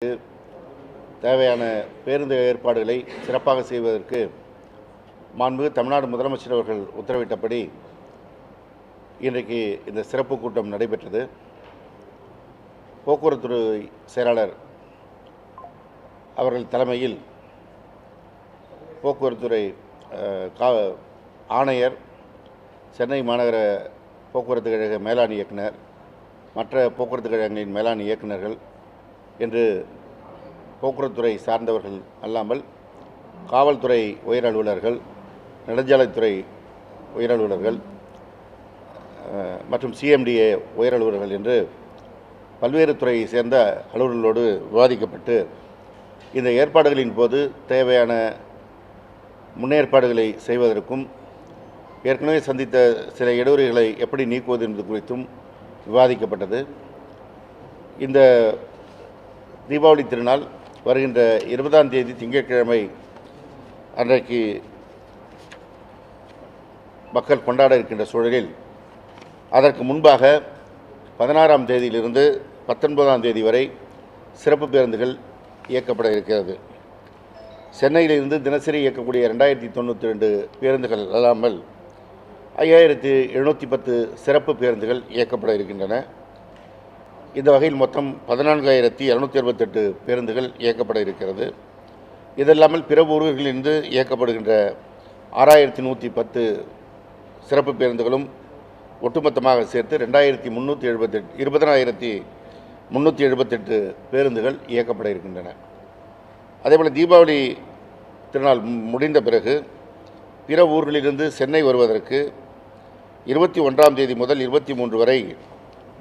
தேவையான பேருந்து ஏற்பாடுகளை சிறப்பாக செய்வதற்கு மாண்புமிகு தமிழ்நாடு முதலமைச்சர் அவர்கள் உத்தரவிட்டபடி இன்றைக்கு இந்த சிறப்பு கூட்டம் நடைபெற்றது. போக்குவரத்துறை செயலாளர் அவர்கள் தலைமையில் போக்குவரத்துறை ஆணையர், சென்னை மாநகர போக்குவரத்து கழக மேலாண் இயக்குனர், மற்ற போக்குவரத்து கழகங்களின் மேலாண் இயக்குநர்கள் என்று போக்குவரத்துறை சார்ந்தவர்கள் அல்லாமல் காவல்துறை உயர் அலுவலர்கள், நெடுஞ்சாலைத்துறை உயர் அலுவலர்கள் மற்றும் சிஎம்டிஏ உயர் அலுவலர்கள் என்று பல்வேறு துறையை சேர்ந்த அலுவலர்களோடு விவாதிக்கப்பட்டு இந்த ஏற்பாடுகளின் போது தேவையான முன்னேற்பாடுகளை செய்வதற்கும் ஏற்கனவே சந்தித்த சில இடையூறுகளை எப்படி நீக்குவது என்பது குறித்தும் விவாதிக்கப்பட்டது. இந்த தீபாவளி திருநாள் வருகின்ற 20ஆம் தேதி திங்கட்கிழமை அன்றைக்கு மக்கள் கொண்டாட இருக்கின்ற சூழலில் அதற்கு முன்பாக 16ஆம் தேதியிலிருந்து 19ஆம் தேதி வரை சிறப்பு பேருந்துகள் இயக்கப்பட இருக்கிறது. சென்னையிலிருந்து தினசரி இயக்கக்கூடிய 2092 பேருந்துகள் அல்லாமல் 5710 சிறப்பு பேருந்துகள் இயக்கப்பட இருக்கின்றன. இந்த வகையில் மொத்தம் 14268 பேருந்துகள் இயக்கப்பட இருக்கிறது. இதல்லாமல் பிற ஊர்களிலிருந்து இயக்கப்படுகின்ற 6110 சிறப்பு பேருந்துகளும் ஒட்டுமொத்தமாக சேர்த்து 20378 பேருந்துகள் இயக்கப்பட இருக்கின்றன. அதேபோல் தீபாவளி திருநாள் முடிந்த பிறகு பிற ஊர்களிலிருந்து சென்னை வருவதற்கு 21ஆம் தேதி முதல் 23 வரை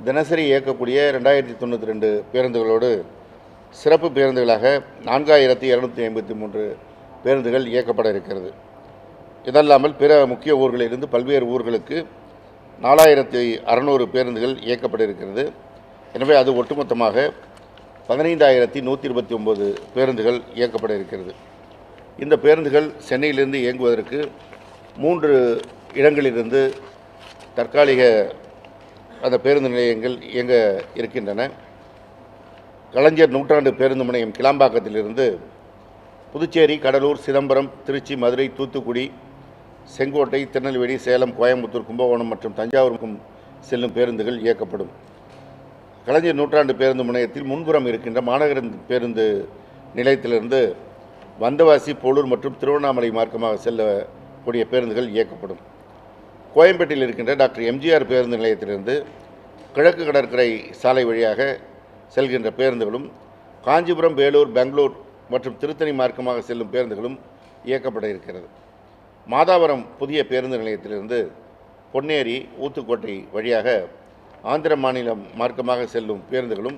தினசரி இயக்கக்கூடிய 2092 பேருந்துகளோடு சிறப்பு பேருந்துகளாக 4253 பேருந்துகள் இயக்கப்பட இருக்கிறது. இதல்லாமல் பிற முக்கிய ஊர்களிலிருந்து பல்வேறு ஊர்களுக்கு 4600 பேருந்துகள் இயக்கப்பட இருக்கிறது. எனவே அது ஒட்டுமொத்தமாக 15129 பேருந்துகள் இயக்கப்பட இருக்கிறது. இந்த பேருந்துகள் சென்னையிலிருந்து இயங்குவதற்கு 3 இடங்களிலிருந்து தற்காலிக அந்த பேருந்து நிலையங்கள் இயங்க இருக்கின்றன. கலைஞர் நூற்றாண்டு பேருந்து முனையம் கிளாம்பாக்கத்திலிருந்து புதுச்சேரி, கடலூர், சிதம்பரம், திருச்சி, மதுரை, தூத்துக்குடி, செங்கோட்டை, திருநெல்வேலி, சேலம், கோயம்புத்தூர், கும்பகோணம் மற்றும் தஞ்சாவூருக்கும் செல்லும் பேருந்துகள் இயக்கப்படும். கலைஞர் நூற்றாண்டு பேருந்து முனையத்தில் முன்புறம் இருக்கின்ற மாநகர பேருந்து நிலையத்திலிருந்து வந்தவாசி, போலூர் மற்றும் திருவண்ணாமலை மார்க்கமாக செல்லக்கூடிய பேருந்துகள் இயக்கப்படும். கோயம்பேட்டில் இருக்கின்ற டாக்டர் எம்ஜிஆர் பேருந்து நிலையத்திலிருந்து கிழக்கு கடற்கரை சாலை வழியாக செல்கின்ற பேருந்துகளும், காஞ்சிபுரம், வேலூர், பெங்களூர் மற்றும் திருத்தணி மார்க்கமாக செல்லும் பேருந்துகளும் இயக்கப்பட இருக்கிறது. மாதாவரம் புதிய பேருந்து நிலையத்திலிருந்து பொன்னேரி, ஊத்துக்கோட்டை வழியாக ஆந்திர மாநிலம் மார்க்கமாக செல்லும் பேருந்துகளும்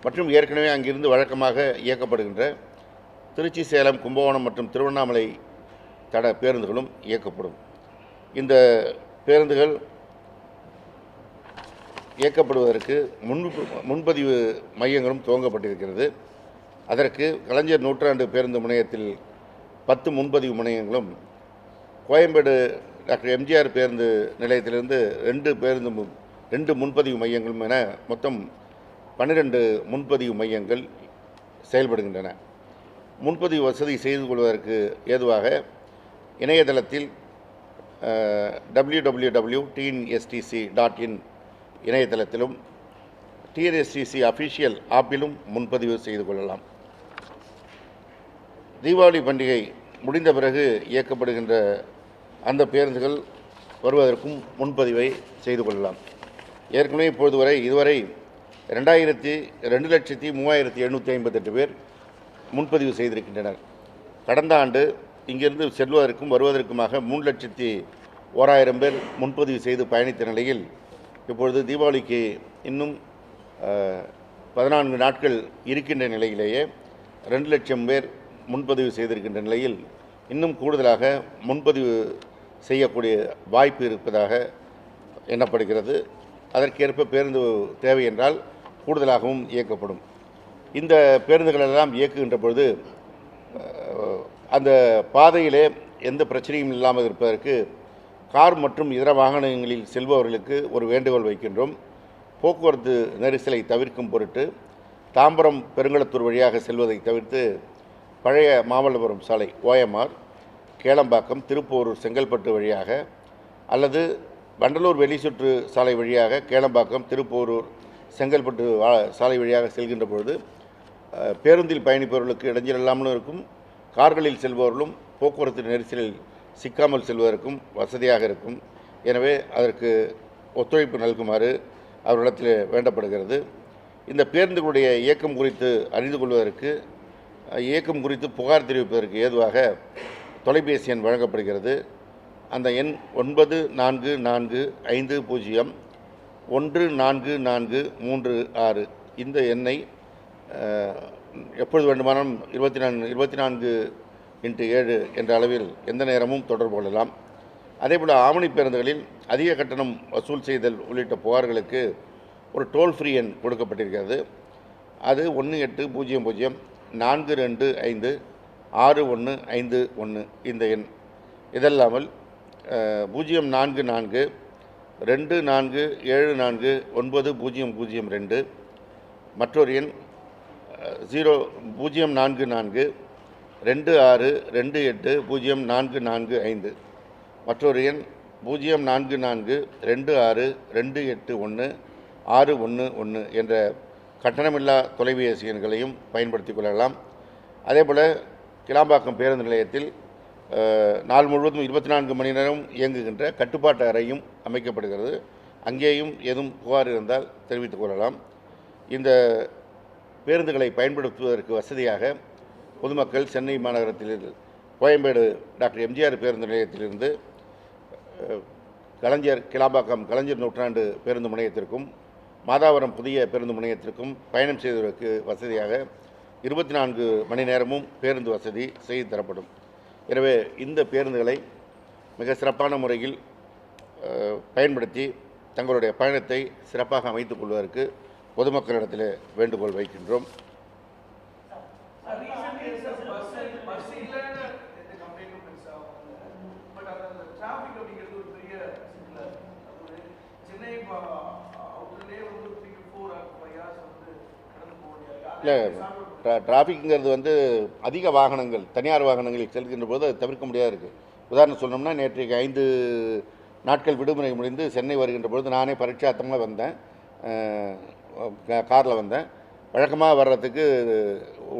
மற்றும் ஏற்கனவே அங்கிருந்து வழக்கமாக இயக்கப்படுகின்ற திருச்சி, சேலம், கும்பகோணம் மற்றும் திருவண்ணாமலை தட பேருந்துகளும் இயக்கப்படும். இந்த பேருந்துகள் இயக்கப்படுவதற்கு முன்பதிவு மையங்களும் துவங்கப்பட்டிருக்கிறது. அதற்கு கலைஞர் நூற்றாண்டு பேருந்து முனையத்தில் 10 முன்பதிவு முனையங்களும், கோயம்பேடு டாக்டர் எம்ஜிஆர் பேருந்து நிலையத்திலிருந்து 2 முன்பதிவு மையங்களும் என மொத்தம் 12 முன்பதிவு மையங்கள் செயல்படுகின்றன. முன்பதிவு வசதி செய்து கொள்வதற்கு ஏதுவாக இணையதளத்தில் www.tnstc.in இணையதளத்திலும் TNSTC அஃபிஷியல் ஆப்பிலும் முன்பதிவு செய்து கொள்ளலாம். தீபாவளி பண்டிகை முடிந்த பிறகு இயக்கப்படுகின்ற அந்த பேருந்துகள் வருவதற்கும் முன்பதிவை செய்து கொள்ளலாம். ஏற்கனவே இதுவரை 2,03,758 பேர் முன்பதிவு செய்திருக்கின்றனர். கடந்த ஆண்டு இங்கிருந்து செல்வதற்கும் வருவதற்குமாக 3,01,000 பேர் முன்பதிவு செய்து பயணித்த நிலையில் இப்பொழுது தீபாவளிக்கு இன்னும் 14 நாட்கள் இருக்கின்ற நிலையிலேயே 2 லட்சம் பேர் முன்பதிவு செய்திருக்கின்ற நிலையில் இன்னும் கூடுதலாக முன்பதிவு செய்யக்கூடிய வாய்ப்பு இருப்பதாக எண்ணப்படுகிறது. அதற்கேற்ப பேருந்து தேவை என்றால் கூடுதலாகவும் இயக்கப்படும். இந்த பேருந்துகளெல்லாம் இயக்குகின்ற பொழுது அந்த பாதையிலே எந்த பிரச்சனையும் இல்லாமல் இருப்பதற்கு கார் மற்றும் இதர வாகனங்களில் செல்பவர்களுக்கு ஒரு வேண்டுகோள் வைக்கின்றோம். போக்குவரத்து நெரிசலை தவிர்க்கும் பொருட்டு தாம்பரம் பெருங்களத்தூர் வழியாக செல்வதை தவிர்த்து பழைய மாமல்லபுரம் சாலை OMR, கேளம்பாக்கம், திருப்போரூர், செங்கல்பட்டு வழியாக அல்லது வண்டலூர் வெளிச்சுற்று சாலை வழியாக கேளம்பாக்கம், திருப்போரூர், செங்கல்பட்டு சாலை வழியாக செல்கின்ற பொழுது பேருந்தில் பயணிப்பவர்களுக்கு இடைஞ்சல் இல்லாமலும் இருக்கும், கார்களில் செல்பவர்களும் போக்குவரத்து நெரிசலில் சிக்காமல் செல்வதற்கும் வசதியாக இருக்கும். எனவே அதற்கு ஒத்துழைப்பு நல்குமாறு அவர்களிடத்தில் வேண்டப்படுகிறது. இந்த பேருந்துகளுடைய இயக்கம் குறித்து அறிந்து கொள்வதற்கு, இயக்கம் குறித்து புகார் தெரிவிப்பதற்கு ஏதுவாக தொலைபேசி எண் வழங்கப்படுகிறது. அந்த எண் 9440144436. இந்த எண்ணை எப்பொழுது வேண்டுமானாலும் 24x7 என்ற அளவில் எந்த நேரமும் தொடர்பு கொள்ளலாம். அதேபோல் ஆம்னி பேருந்துகளில் அதிக கட்டணம் வசூல் செய்தல் உள்ளிட்ட புகார்களுக்கு ஒரு டோல் ஃப்ரீ எண் கொடுக்கப்பட்டிருக்கிறது. அது 1804256151 இந்த எண். இதல்லாமல் 0424749002 மற்றொரு எண் 0042282804445 மற்றொரு எண் 04426281611 என்ற கட்டணமில்லா தொலைபேசி எண்களையும் பயன்படுத்திக் கொள்ளலாம். அதேபோல் கிளாம்பாக்கம் பேருந்து நிலையத்தில் நாள் முழுவதும் 24 மணி நேரம் இயங்குகின்ற கட்டுப்பாட்டு அறையும் அமைக்கப்படுகிறது. அங்கேயும் ஏதும் புகார் இருந்தால் தெரிவித்துக் கொள்ளலாம். இந்த பேருந்துகளை பயன்படுத்துவதற்கு வசதியாக பொதுமக்கள் சென்னை மாநகரத்தில் கோயம்பேடு டாக்டர் எம்ஜிஆர் பேருந்து நிலையத்திலிருந்து கிளாம்பாக்கம் கலைஞர் நூற்றாண்டு பேருந்து முனையத்திற்கும் மாதாவரம் புதிய பேருந்து முனையத்திற்கும் பயணம் செய்வதற்கு வசதியாக 24 மணி நேரமும் பேருந்து வசதி செய்து தரப்படும். எனவே இந்த பேருந்துகளை மிக சிறப்பான முறையில் பயன்படுத்தி தங்களுடைய பயணத்தை சிறப்பாக அமைத்துக் கொள்வதற்கு பொதுமக்களிடத்தில் வேண்டுகோள் வைக்கின்றோம். இல்லை, டிராஃபிக்ங்கிறது வந்து அதிக வாகனங்கள், தனியார் வாகனங்களில் செல்கின்ற போது அது தவிர்க்க முடியாது இருக்குது. உதாரணம் சொல்லணும்னா, நேற்றைக்கு 5 நாட்கள் விடுமுறை முடிந்து சென்னை வருகின்ற பொழுது நானே பரீட்சார்த்தமாக வந்தேன், காரில் வந்தேன். வழக்கமாக வர்றதுக்கு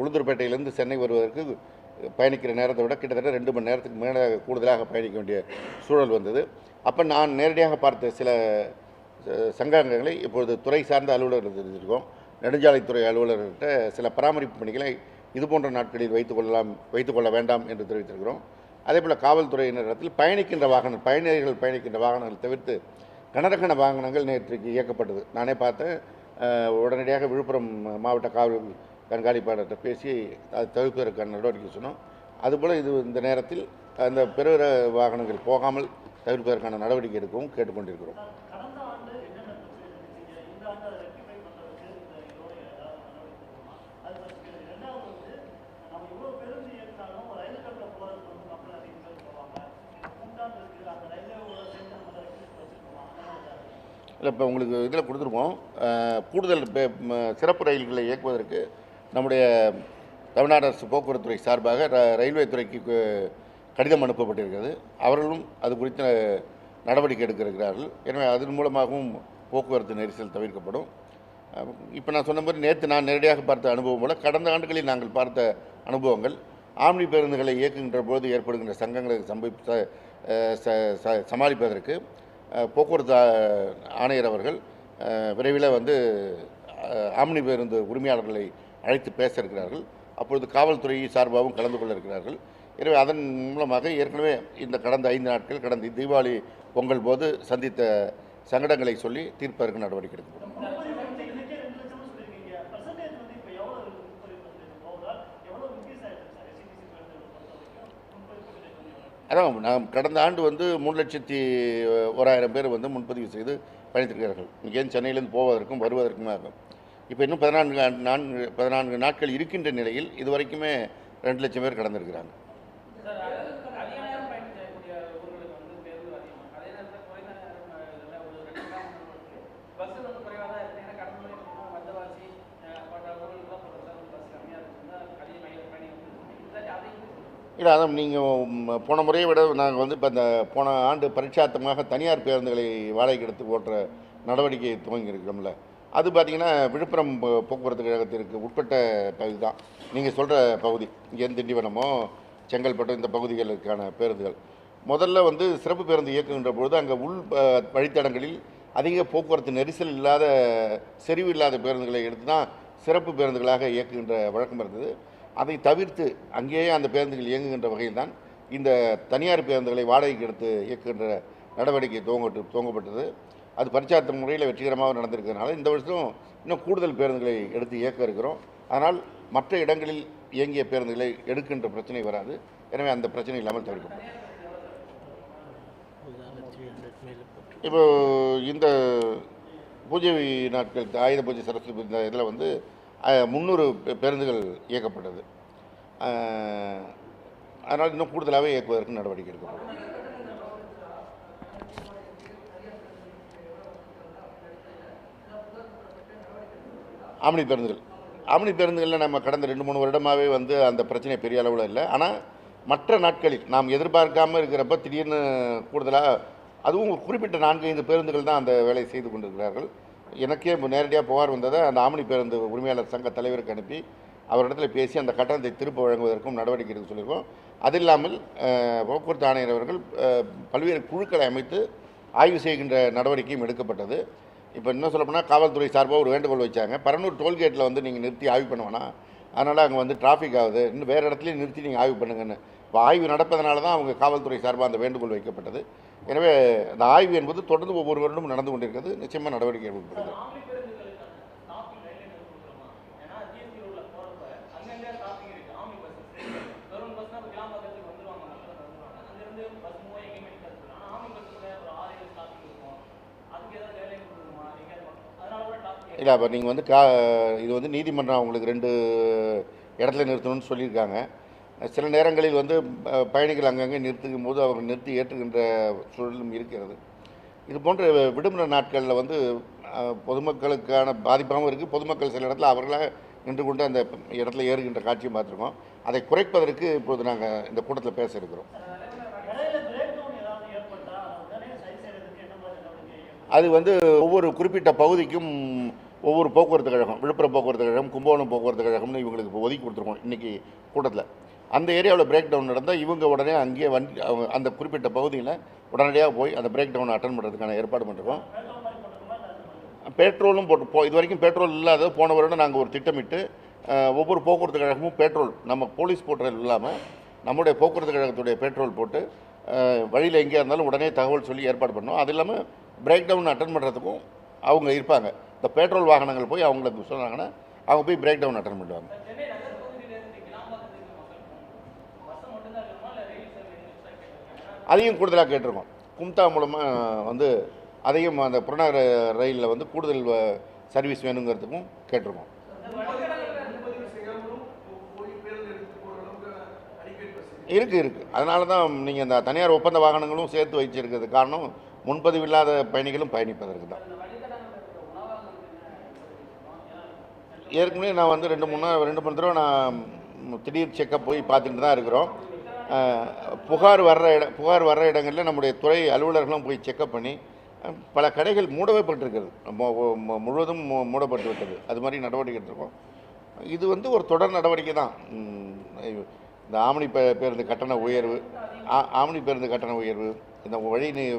உளுந்தூர்பேட்டையிலேருந்து சென்னை வருவதற்கு பயணிக்கிற நேரத்தை விட கிட்டத்தட்ட 2 மணி நேரத்துக்கு மேலே கூடுதலாக பயணிக்க வேண்டிய சூழல் வந்தது. அப்போ நான் நேரடியாக பார்த்த சில சங்கங்களை இப்பொழுது துறை சார்ந்த அலுவலர்கள் தெரிஞ்சிருக்கோம். நெடுஞ்சாலைத்துறை அலுவலர்கிட்ட சில பராமரிப்பு பணிகளை இதுபோன்ற நாட்களில் வைத்துக்கொள்ள வேண்டாம் என்று தெரிவித்திருக்கிறோம். அதேபோல் காவல்துறையினரிடத்தில் பயணிகள் பயணிக்கின்ற வாகனங்கள் தவிர்த்து கனரக வாகனங்கள் நேற்றைக்கு இயக்கப்பட்டது. நானே பார்த்தேன். உடனடியாக விழுப்புரம் மாவட்ட காவல் கண்காணிப்பாளர்கிட்ட பேசி அதை தவிர்ப்பதற்கான நடவடிக்கை சொன்னோம். அதுபோல் இந்த நேரத்தில் அந்த பெருகிற வாகனங்கள் போகாமல் தவிர்ப்பதற்கான நடவடிக்கை எடுக்கவும் கேட்டுக்கொண்டிருக்கிறோம். இல்லை, இப்போ உங்களுக்கு இதில் கொடுத்துருக்கோம். கூடுதல் சிறப்பு ரயில்களை இயக்குவதற்கு நம்முடைய தமிழ்நாடு அரசு போக்குவரத்துறை சார்பாக ரயில்வே துறைக்கு கடிதம் அனுப்பப்பட்டிருக்கிறது. அவர்களும் அது குறித்த நடவடிக்கை எடுக்க இருக்கிறார்கள். எனவே அதன் மூலமாகவும் போக்குவரத்து நெரிசல் தவிர்க்கப்படும். இப்போ நான் சொன்ன மாதிரி நேற்று நான் நேரடியாக பார்த்த அனுபவம் போல கடந்த ஆண்டுகளில் நாங்கள் பார்த்த அனுபவங்கள், ஆம்னி பேருந்துகளை இயக்குகின்ற போது ஏற்படுகின்ற சங்கங்களை சமாளிப்பதற்கு போக்குவரத்து ஆணையர் அவர்கள் விரைவில் ஆம்னி பேருந்து உரிமையாளர்களை அழைத்து பேச இருக்கிறார்கள். அப்பொழுது காவல்துறை சார்பாகவும் கலந்து கொள்ள இருக்கிறார்கள். எனவே அதன் மூலமாக ஏற்கனவே இந்த கடந்த 5 நாட்கள் கடந்த தீபாவளி பொங்கல் போது சந்தித்த சங்கடங்களை சொல்லி தீர்ப்பதற்கு நடவடிக்கை எடுக்கப்படும். அதான் நாம் கடந்த ஆண்டு 3,01,000 பேர் முன்பதிவு செய்து பயணித்திருக்கிறார்கள். இங்கேருந்து சென்னையிலேருந்து போவதற்கும் வருவதற்குமாக. இப்போ இன்னும் 14 நாட்கள் இருக்கின்ற நிலையில் இதுவரைக்குமே 2 லட்சம் பேர் கடந்திருக்கிறாங்க. இல்லை அதான் நீங்கள் போன முறையை விட நாங்கள் வந்து இப்போ இந்த போன ஆண்டு பரீட்சார்த்தமாக தனியார் பேருந்துகளை வாடகைக்கு எடுத்து ஓட்டுற நடவடிக்கை துவங்கி இருக்கிறோம்ல, அது பார்த்திங்கன்னா விழுப்புரம் போக்குவரத்து கழகத்திற்கு உட்பட்ட பகுதி தான் நீங்கள் சொல்கிற பகுதி. இங்கேருந்து திண்டிவனமோ செங்கல்பட்டு இந்த பகுதிகளுக்கான பேருந்துகள் முதல்ல வந்து சிறப்பு பேருந்து இயக்குகின்ற பொழுது அங்கே உள் வழித்தடங்களில் அதிக போக்குவரத்து நெரிசல் இல்லாத செறிவு இல்லாத பேருந்துகளை எடுத்து தான் சிறப்பு பேருந்துகளாக இயக்குகின்ற வழக்கம் இருந்தது. அதை தவிர்த்து அங்கேயே அந்த பேருந்துகள் இயங்குகின்ற வகையில் தான் இந்த தனியார் பேருந்துகளை வாடகைக்கு எடுத்து இயக்குகின்ற நடவடிக்கை துவங்கப்பட்டது. அது பரிச்சார்த்த முறையில் வெற்றிகரமாக நடந்திருக்கிறதுனால இந்த வருஷம் இன்னும் கூடுதல் பேருந்துகளை எடுத்து இயக்க இருக்கிறோம். அதனால் மற்ற இடங்களில் இயங்கிய பேருந்துகளை எடுக்கின்ற பிரச்சனை வராது. எனவே அந்த பிரச்சனை இல்லாமல் தவிர்க்கப்படும். இப்போ இந்த பூஜை நாட்கள் ஆயுத பூஜை சரஸ்வதி இந்த இதில் வந்து 300 பேருந்துகள் இயக்கப்பட்டது. அதனால் இன்னும் கூடுதலாகவே இயக்குவதற்கு நடவடிக்கை எடுக்கப்படும். ஆம்னி பேருந்துகளில் நம்ம கடந்த 2-3 வருடமாகவே வந்து அந்த பிரச்சனை பெரிய அளவில் இல்லை. ஆனால் மற்ற நாட்களில் நாம் எதிர்பார்க்காமல் இருக்கிறப்ப திடீர்னு கூடுதலாக அதுவும் குறிப்பிட்ட 4-5 பேருந்துகள் தான் அந்த வேலையை செய்து கொண்டிருக்கிறார்கள். எனக்கே நேரடியாக புகார் வந்ததை அந்த ஆம்னி பேருந்து உரிமையாளர் சங்க தலைவருக்கு அனுப்பி அவரிடத்தில் பேசி அந்த கட்டணத்தை திரும்ப வழங்குவதற்கும் நடவடிக்கை எடுக்க சொல்லியிருக்கோம். அது இல்லாமல் போக்குவரத்து ஆணையர் அவர்கள் பல்வேறு குழுக்களை அமைத்து ஆய்வு செய்கின்ற நடவடிக்கையும் எடுக்கப்பட்டது. இப்போ இன்னும் சொல்லப்போனால் காவல்துறை சார்பாக ஒரு வேண்டுகோள் வச்சாங்க. பரனூர் டோல்கேட்டில் வந்து நீங்கள் நிறுத்தி ஆய்வு பண்ணுவேன்னா, அதனால் அங்கே வந்து டிராஃபிக் ஆகுது, இன்னும் வேறு இடத்துலையும் நிறுத்தி நீங்கள் ஆய்வு பண்ணுங்கன்னு. இப்போ ஆய்வு நடப்பதனால தான் அவங்க காவல்துறை சார்பாக அந்த வேண்டுகோள் வைக்கப்பட்டது. எனவே அந்த ஆய்வு என்பது தொடர்ந்து ஒவ்வொரு வருடமும் நடந்து கொண்டிருக்கிறது. நிச்சயமாக நடவடிக்கை எடுக்கப்படுகிறது. இல்லை அப்போ நீங்கள் வந்து இது வந்து நீதிமன்றம் அவங்களுக்கு 2 இடத்துல நிறுத்தணும்னு சொல்லியிருக்காங்க. சில நேரங்களில் வந்து பயணிகள் அங்கங்கே நிறுத்துக்கும் போது அவங்க நிறுத்தி ஏற்றுகின்ற சூழலும் இருக்கிறது. இது போன்ற விடுமுறை நாட்களில் வந்து பொதுமக்களுக்கான பாதிப்பாகவும் இருக்குது. பொதுமக்கள் சில இடத்துல அவர்களாக நின்று கொண்டு அந்த இடத்துல ஏறுகின்ற காட்சியும் பார்த்துருக்கோம். அதை குறைப்பதற்கு இப்போது நாங்கள் இந்த கூட்டத்தில் பேச இருக்கிறோம். அது வந்து ஒவ்வொரு குறிப்பிட்ட பகுதிக்கும் ஒவ்வொரு போக்குவரத்து கழகம், விழுப்புரம் போக்குவரத்து கழகம், கும்பகோணம் போக்குவரத்து கழகம்னு இவங்களுக்கு இப்போ ஒதுக்கி கொடுத்துருக்கோம். இன்றைக்கி கூட்டத்தில் அந்த ஏரியாவில் பிரேக் டவுன் நடந்தால் இவங்க உடனே அங்கேயே வண்டி அவங்க அந்த குறிப்பிட்ட பகுதியில் உடனடியாக போய் அந்த பிரேக் டவுனை அட்டன் பண்ணுறதுக்கான ஏற்பாடு பண்ணிருக்கோம். பெட்ரோலும் போட்டு இது வரைக்கும் பெட்ரோல் இல்லாத போன வருடம் நாங்கள் ஒரு திட்டமிட்டு ஒவ்வொரு போக்குவரத்து கழகமும் பெட்ரோல் நம்ம போலீஸ் போட்டுறது இல்லாமல் நம்முடைய போக்குவரத்து கழகத்துடைய பெட்ரோல் போட்டு வழியில் எங்கேயா இருந்தாலும் உடனே தகவல் சொல்லி ஏற்பாடு பண்ணோம். அது இல்லாமல் பிரேக் டவுன் அட்டன் பண்ணுறதுக்கும் அவங்க இருப்பாங்க. இந்த பெட்ரோல் வாகனங்கள் போய் அவங்களுக்கு சொன்னாங்கன்னா அவங்க போய் பிரேக் டவுன் அட்டன் பண்ணுவாங்க. அதையும் கூடுதலாக கேட்டிருக்கோம். கும்தா மூலமாக வந்து அதையும் அந்த புறநகர ரயிலில் வந்து கூடுதல் சர்வீஸ் வேணுங்கிறதுக்கும் கேட்டிருக்கோம். இருக்குது. அதனால தான் நீங்கள் இந்த தனியார் ஒப்பந்த வாகனங்களும் சேர்த்து வச்சிருக்கிறது காரணம் முன்பதிவு இல்லாத பயணிகளும் பயணிப்பதற்கு தான். ஏற்கனவே நான் வந்து 2-3 தடவை நான் திடீர் செக்கப் போய் பார்த்துட்டு தான் இருக்கிறோம். புகார் வர்ற இடங்களில் நம்முடைய துறை அலுவலர்களும் போய் செக்கப் பண்ணி பல கடைகள் மூடவே பட்டிருக்கிறது, முழுவதும் மூடப்பட்டு விட்டது. அது மாதிரி நடவடிக்கை எடுத்திருக்கோம். இது வந்து ஒரு தொடர் நடவடிக்கை தான். இந்த ஆம்னி பேருந்து கட்டண உயர்வு, இந்த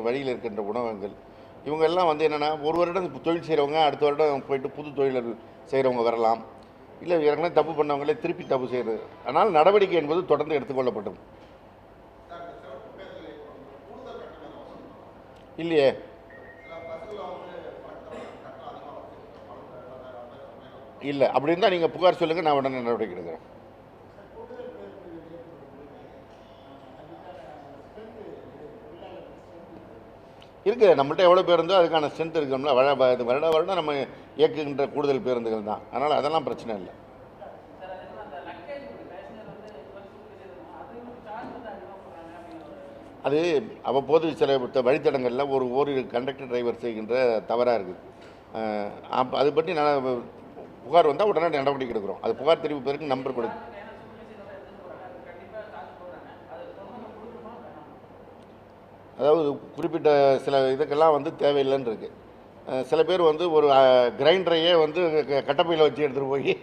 வழியில் இருக்கின்ற உணவகங்கள், இவங்கெல்லாம் வந்து என்னென்னா ஒரு வருடம் தொழில் செய்கிறவங்க அடுத்த வருடம் போயிட்டு புது தொழில் செய்கிறவங்க வரலாம். இல்லை ஏற்கனவே தப்பு பண்ணவங்களே திருப்பி தப்பு செய்கிறது. அதனால் நடவடிக்கை என்பது தொடர்ந்து எடுத்துக்கொள்ளப்பட்டது. இல்லையே, இல்லை அப்படி இருந்தால் நீங்கள் புகார் சொல்லுங்கள், நான் உடனே நடவடிக்கை எடுக்கிறேன். இருக்குது நம்மள்ட்ட எவ்வளோ பேருந்தோ அதுக்கான ஸ்ட்ரென்த் இருக்கும்ல. வருடம் நம்ம இயக்குகின்ற கூடுதல் பேருந்துகள் தான். அதனால் அதெல்லாம் பிரச்சனை இல்லை. அது அவ்வப்போது சில வழித்தடங்களில் ஓரிரு கண்டக்டர் டிரைவர் செய்கின்ற தவறாக இருக்குது. அது பற்றி நான் புகார் வந்தால் உடனே நடவடிக்கை எடுக்கிறோம். அது புகார் தெரிவிப்பதற்கு நம்பர் கொடுக்கும். அதாவது குறிப்பிட்ட சில இதுக்கெல்லாம் வந்து தேவையில்லைன்னு இருக்குது. சில பேர் வந்து ஒரு கிரைண்டரையே வந்து கட்டப்பையில் வச்சு எடுத்துகிட்டு போய்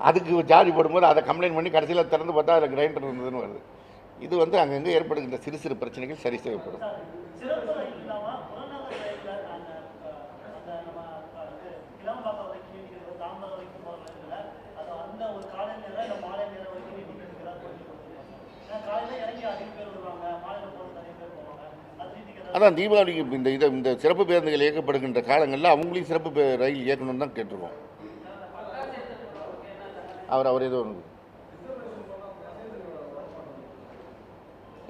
அதுக்கு சார்ஜ் போடும்போது அதை கம்ப்ளைண்ட் பண்ணி கடைசியில் திறந்து பார்த்தா அதில் கிரைண்டர் இருந்ததுன்னு வருது. இது வந்து அங்கங்கே ஏற்படுகின்ற சிறு சிறு பிரச்சனைகள் சரி செய்யப்படும். அதான் தீபாவளிக்கு இந்த சிறப்பு பேருந்துகள் இயக்கப்படுகின்ற காலங்களில் அவங்களையும் சிறப்பு ரயில் இயக்கணும்னு தான் கேட்டிருக்கோம். அவர் ஏதோ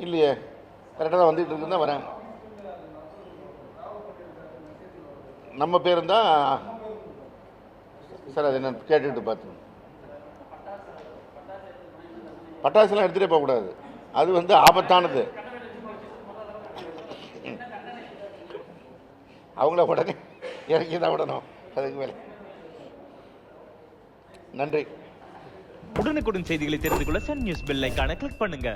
இல்லையே, கரெக்டாக தான் வந்துகிட்டு இருக்குன்னு தான் வரேன். நம்ம பேருந்தா சார், அது என்ன கேட்டுட்டு பார்த்து. பட்டாசுலாம் எடுத்துகிட்டே போகக்கூடாது, அது வந்து ஆபத்தானது. அவங்கள உடனே இறக்கி தான் விடணும், அதுக்கு மேலே. நன்றி. உடனுக்குடன் செய்திகளை தெரிந்து கொள்ள சன் நியூஸ் பெல் ஐகானை கிளிக் பண்ணுங்க.